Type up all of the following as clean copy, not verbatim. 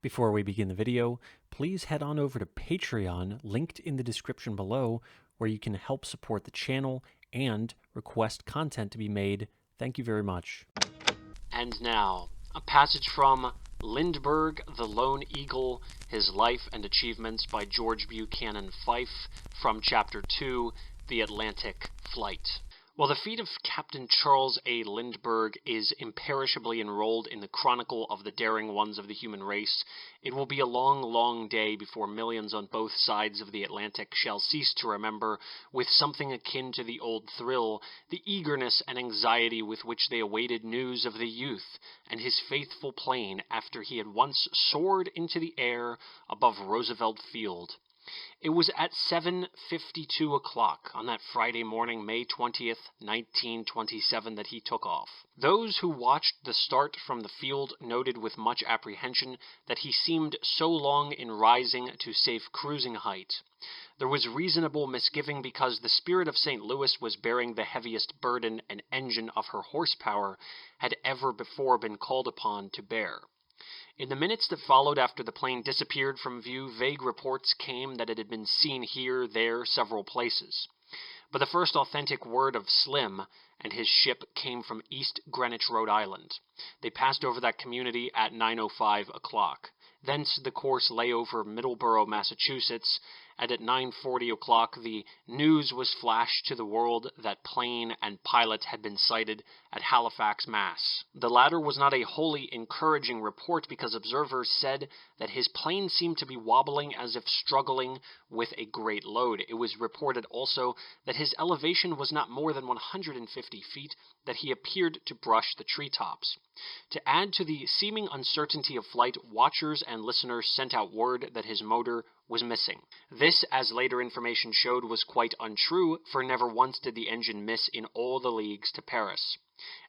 Before we begin the video, please head on over to Patreon, linked in the description below, where you can help support the channel and request content to be made. Thank you very much. And now, a passage from Lindbergh, The Lone Eagle, His Life and Achievements by George Buchanan, Fife, from Chapter 2, The Atlantic Flight. While the feat of Captain Charles A. Lindbergh is imperishably enrolled in the chronicle of the daring ones of the human race, it will be a long, long day before millions on both sides of the Atlantic shall cease to remember, with something akin to the old thrill, the eagerness and anxiety with which they awaited news of the youth and his faithful plane after he had once soared into the air above Roosevelt Field. It was at 7:52 o'clock on that Friday morning, May 20th, 1927, that he took off. Those who watched the start from the field noted with much apprehension that he seemed so long in rising to safe cruising height. There was reasonable misgiving because the Spirit of St. Louis was bearing the heaviest burden an engine of her horsepower had ever before been called upon to bear. In the minutes that followed after the plane disappeared from view, vague reports came that it had been seen here, there, several places. But the first authentic word of Slim and his ship came from East Greenwich, Rhode Island. They passed over that community at 9:05 o'clock. Thence the course lay over Middleborough, Massachusetts, and at 9:40 o'clock the news was flashed to the world that plane and pilot had been sighted at Halifax, Mass. The latter was not a wholly encouraging report because observers said that his plane seemed to be wobbling as if struggling with a great load. It was reported also that his elevation was not more than 150 feet, that he appeared to brush the treetops. To add to the seeming uncertainty of flight, watchers and listeners sent out word that his motor was missing. This, as later information showed, was quite untrue, for never once did the engine miss in all the leagues to Paris.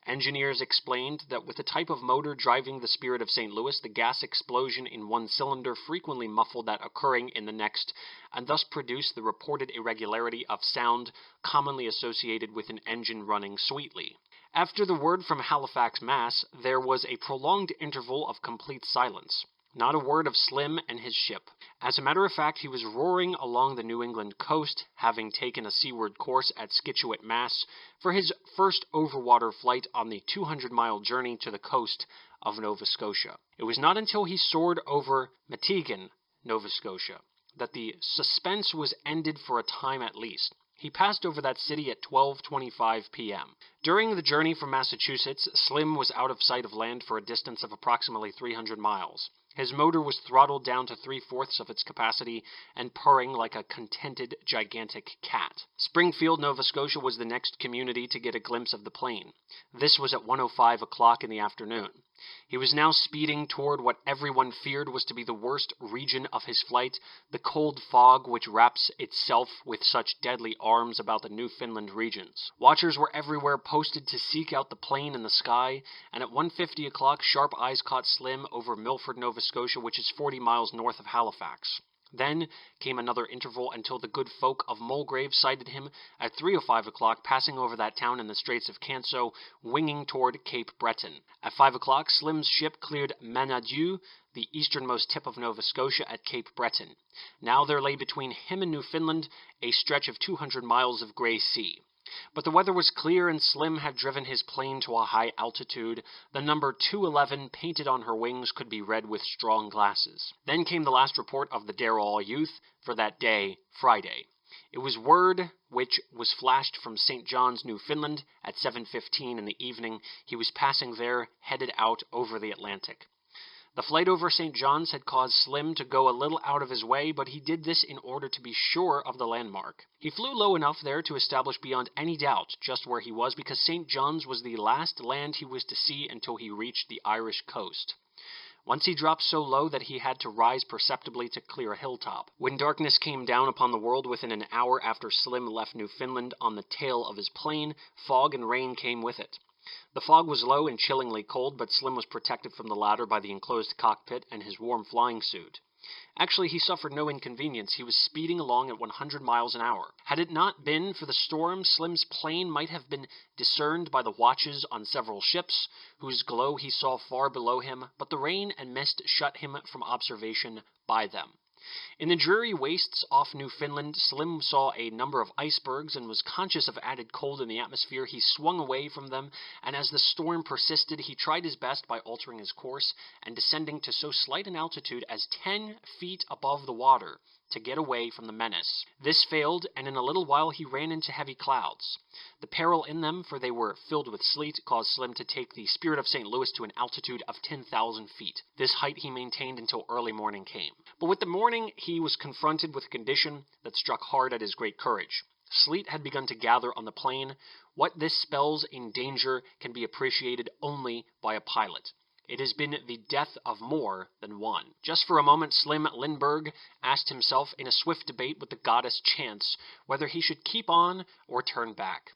Engineers explained that with the type of motor driving the Spirit of St. Louis, the gas explosion in one cylinder frequently muffled that occurring in the next, and thus produced the reported irregularity of sound commonly associated with an engine running sweetly. After the word from Halifax, Mass., there was a prolonged interval of complete silence. Not a word of Slim and his ship. As a matter of fact, he was roaring along the New England coast, having taken a seaward course at Scituate, Mass., for his first overwater flight on the 200-mile journey to the coast of Nova Scotia. It was not until he soared over Metighan, Nova Scotia, that the suspense was ended for a time at least. He passed over that city at 12:25 p.m. During the journey from Massachusetts, Slim was out of sight of land for a distance of approximately 300 miles. His motor was throttled down to 3/4 of its capacity and purring like a contented, gigantic cat. Springfield, Nova Scotia was the next community to get a glimpse of the plane. This was at 1:05 o'clock in the afternoon. He was now speeding toward what everyone feared was to be the worst region of his flight, the cold fog which wraps itself with such deadly arms about the Newfoundland regions. Watchers were everywhere posted to seek out the plane in the sky, and at 1:50 o'clock sharp eyes caught Slim over Milford, Nova Scotia, which is 40 miles north of Halifax. Then came another interval until the good folk of Mulgrave sighted him at 3:05 o'clock, passing over that town in the Straits of Canso, winging toward Cape Breton. At 5 o'clock, Slim's ship cleared Manadieu, the easternmost tip of Nova Scotia, at Cape Breton. Now there lay between him and Newfoundland a stretch of 200 miles of grey sea. But the weather was clear, and Slim had driven his plane to a high altitude. The number 211 painted on her wings could be read with strong glasses. Then came the last report of the Darrell youth for that day, Friday. It was word which was flashed from St. John's, Newfoundland, at 7:15 in the evening. He was passing there, headed out over the Atlantic. The flight over St. John's had caused Slim to go a little out of his way, but he did this in order to be sure of the landmark. He flew low enough there to establish beyond any doubt just where he was, because St. John's was the last land he was to see until he reached the Irish coast. Once he dropped so low that he had to rise perceptibly to clear a hilltop. When darkness came down upon the world within an hour after Slim left Newfoundland on the tail of his plane, fog and rain came with it. The fog was low and chillingly cold, but Slim was protected from the latter by the enclosed cockpit and his warm flying suit. Actually, he suffered no inconvenience. He was speeding along at 100 miles an hour. Had it not been for the storm, Slim's plane might have been discerned by the watches on several ships, whose glow he saw far below him, but the rain and mist shut him from observation by them. In the dreary wastes off Newfoundland, Slim saw a number of icebergs and was conscious of added cold in the atmosphere. He swung away from them, and as the storm persisted, he tried his best by altering his course and descending to so slight an altitude as 10 feet above the water to get away from the menace. This failed, and in a little while he ran into heavy clouds. The peril in them, for they were filled with sleet, caused Slim to take the Spirit of St. Louis to an altitude of 10,000 feet. This height he maintained until early morning came. But with the morning, he was confronted with a condition that struck hard at his great courage. Sleet had begun to gather on the plain. What this spells in danger can be appreciated only by a pilot. It has been the death of more than one. Just for a moment, Slim Lindbergh asked himself in a swift debate with the goddess Chance whether he should keep on or turn back.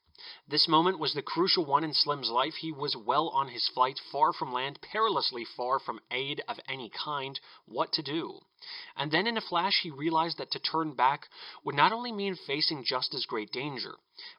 This moment was the crucial one in Slim's life. He was well on his flight, far from land, perilously far from aid of any kind. What to do? And then in a flash he realized that to turn back would not only mean facing just as great danger,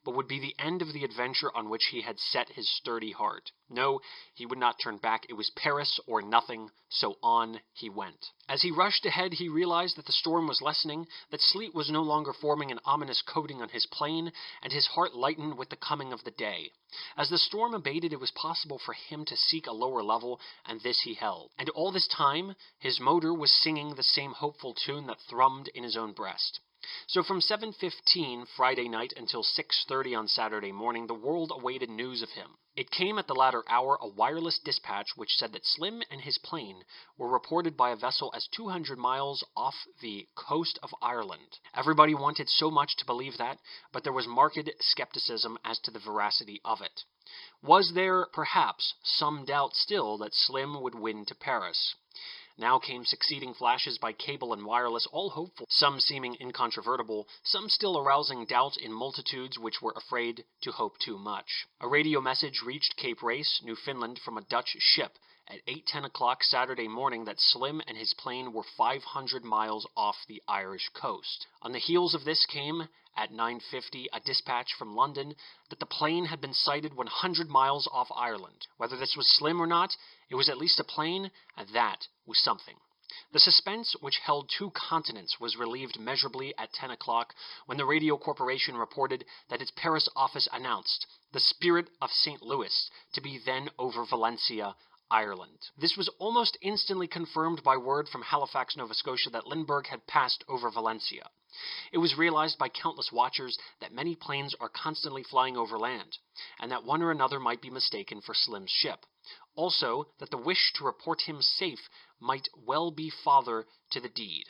but would be the end of the adventure on which he had set his sturdy heart. No, he would not turn back. It was Paris or nothing, so on he went. As he rushed ahead, he realized that the storm was lessening, that sleet was no longer forming an ominous coating on his plane, and his heart lightened with the coming of the day. As the storm abated, it was possible for him to seek a lower level, and this he held. And all this time, his motor was singing the same hopeful tune that thrummed in his own breast. So from 7:15 Friday night until 6:30 on Saturday morning, the world awaited news of him. It came at the latter hour, a wireless dispatch which said that Slim and his plane were reported by a vessel as 200 miles off the coast of Ireland. Everybody wanted so much to believe that, but there was marked skepticism as to the veracity of it. Was there, perhaps, some doubt still that Slim would win to Paris? Now came succeeding flashes by cable and wireless, all hopeful, some seeming incontrovertible, some still arousing doubt in multitudes which were afraid to hope too much. A radio message reached Cape Race, Newfoundland, from a Dutch ship at 8:10 o'clock Saturday morning that Slim and his plane were 500 miles off the Irish coast. On the heels of this came, at 9:50, a dispatch from London that the plane had been sighted 100 miles off Ireland. Whether this was Slim or not, it was at least a plane, and that was something. The suspense, which held 2 continents, was relieved measurably at 10 o'clock when the Radio Corporation reported that its Paris office announced the Spirit of St. Louis to be then over Valencia, Ireland. This was almost instantly confirmed by word from Halifax, Nova Scotia, that Lindbergh had passed over Valencia. It was realized by countless watchers that many planes are constantly flying over land, and that one or another might be mistaken for Slim's ship. Also, that the wish to report him safe might well be father to the deed.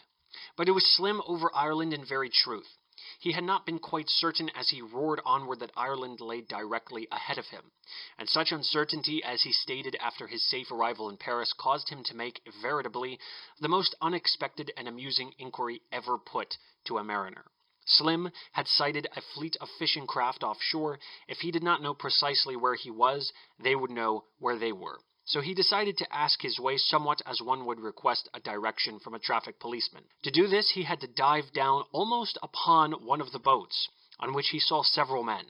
But it was Slim over Ireland in very truth. He had not been quite certain as he roared onward that Ireland lay directly ahead of him, and such uncertainty as he stated after his safe arrival in Paris caused him to make, veritably, the most unexpected and amusing inquiry ever put to a mariner. Slim had sighted a fleet of fishing craft offshore. If he did not know precisely where he was, they would know where they were. So he decided to ask his way somewhat as one would request a direction from a traffic policeman. To do this, he had to dive down almost upon one of the boats, on which he saw several men.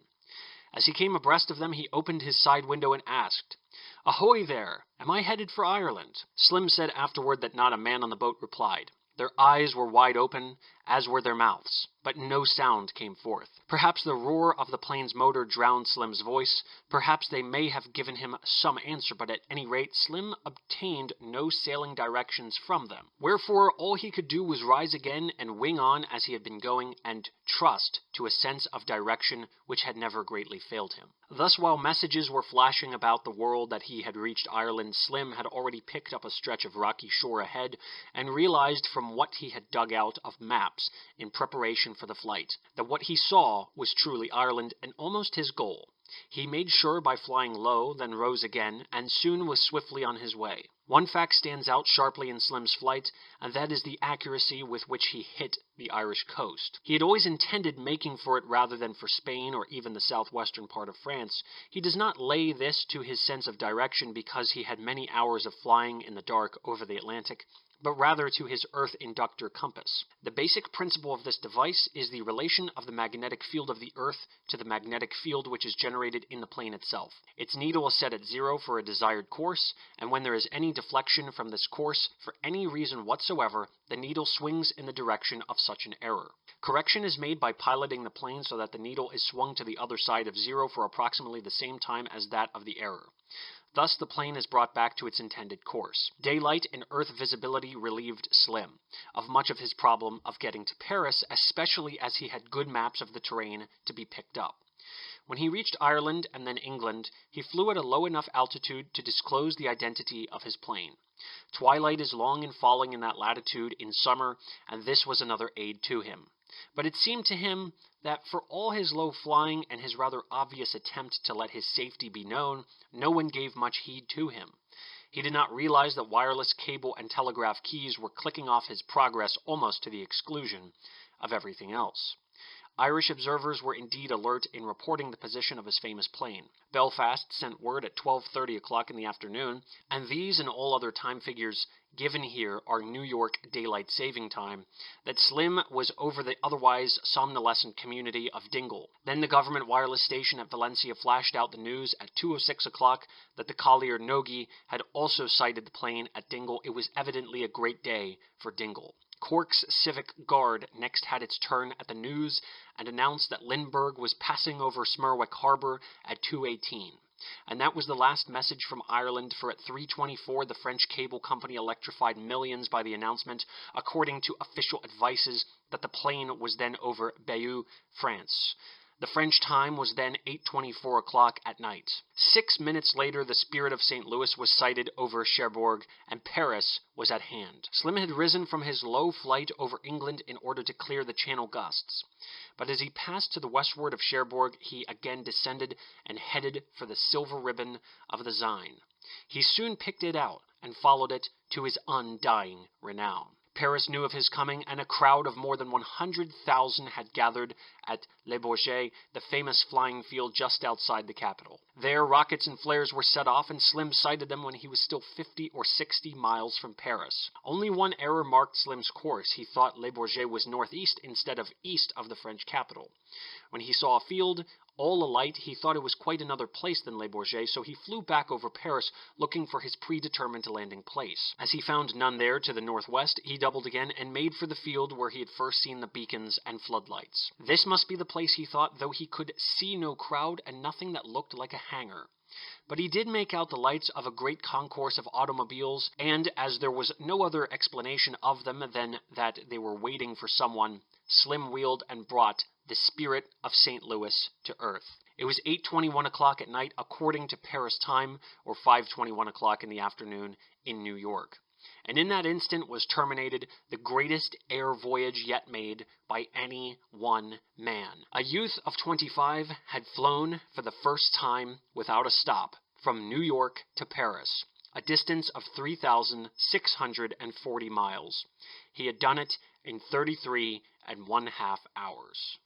As he came abreast of them, he opened his side window and asked, "Ahoy there! Am I headed for Ireland?" Slim said afterward that not a man on the boat replied. Their eyes were wide open, as were their mouths, but no sound came forth. Perhaps the roar of the plane's motor drowned Slim's voice. Perhaps they may have given him some answer, but at any rate Slim obtained no sailing directions from them. Wherefore all he could do was rise again and wing on as he had been going, and trust to a sense of direction which had never greatly failed him. Thus, while messages were flashing about the world that he had reached Ireland, Slim had already picked up a stretch of rocky shore ahead, and realized from what he had dug out of maps in preparation for the flight, that what he saw was truly Ireland, and almost his goal. He made sure by flying low, then rose again, and soon was swiftly on his way. One fact stands out sharply in Slim's flight, and that is the accuracy with which he hit the Irish coast. He had always intended making for it rather than for Spain or even the southwestern part of France. He does not lay this to his sense of direction because he had many hours of flying in the dark over the Atlantic, but rather to his Earth inductor compass. The basic principle of this device is the relation of the magnetic field of the Earth to the magnetic field which is generated in the plane itself. Its needle is set at 0 for a desired course, and when there is any deflection from this course for any reason whatsoever, the needle swings in the direction of such an error. Correction is made by piloting the plane so that the needle is swung to the other side of 0 for approximately the same time as that of the error. Thus, the plane is brought back to its intended course. Daylight and Earth visibility relieved Slim of much of his problem of getting to Paris, especially as he had good maps of the terrain to be picked up. When he reached Ireland and then England, he flew at a low enough altitude to disclose the identity of his plane. Twilight is long in falling in that latitude in summer, and this was another aid to him. But it seemed to him that for all his low flying and his rather obvious attempt to let his safety be known, no one gave much heed to him. He did not realize that wireless cable and telegraph keys were clicking off his progress almost to the exclusion of everything else. Irish observers were indeed alert in reporting the position of his famous plane. Belfast sent word at 12:30 o'clock in the afternoon, and these and all other time figures given here are New York daylight saving time, that Slim was over the otherwise somnolescent community of Dingle. Then the government wireless station at Valencia flashed out the news at 2:06 o'clock that the collier Nogi had also sighted the plane at Dingle. It was evidently a great day for Dingle. Cork's Civic Guard next had its turn at the news and announced that Lindbergh was passing over Smerwick Harbour at 2:18. And that was the last message from Ireland, for at 3:24 the French cable company electrified millions by the announcement, according to official advices, that the plane was then over Bayeux, France. The French time was then 8:24 o'clock at night. 6 minutes later, the Spirit of St. Louis was sighted over Cherbourg, and Paris was at hand. Slim had risen from his low flight over England in order to clear the Channel gusts. But as he passed to the westward of Cherbourg, he again descended and headed for the silver ribbon of the Seine. He soon picked it out and followed it to his undying renown. Paris knew of his coming, and a crowd of more than 100,000 had gathered at Le Bourget, the famous flying field just outside the capital. There, rockets and flares were set off, and Slim sighted them when he was still 50 or 60 miles from Paris. Only one error marked Slim's course. He thought Le Bourget was northeast instead of east of the French capital. When he saw a field all alight, he thought it was quite another place than Le Bourget, so he flew back over Paris, looking for his predetermined landing place. As he found none there to the northwest, he doubled again and made for the field where he had first seen the beacons and floodlights. This must be the place, he thought, though he could see no crowd and nothing that looked like a hangar. But he did make out the lights of a great concourse of automobiles, and as there was no other explanation of them than that they were waiting for someone, Slim wheeled and brought the Spirit of St. Louis to Earth. It was 8:21 o'clock at night according to Paris time, or 5:21 o'clock in the afternoon in New York. And in that instant was terminated the greatest air voyage yet made by any one man. A youth of 25 had flown for the first time without a stop from New York to Paris, a distance of 3,640 miles. He had done it in 33 1/2 hours.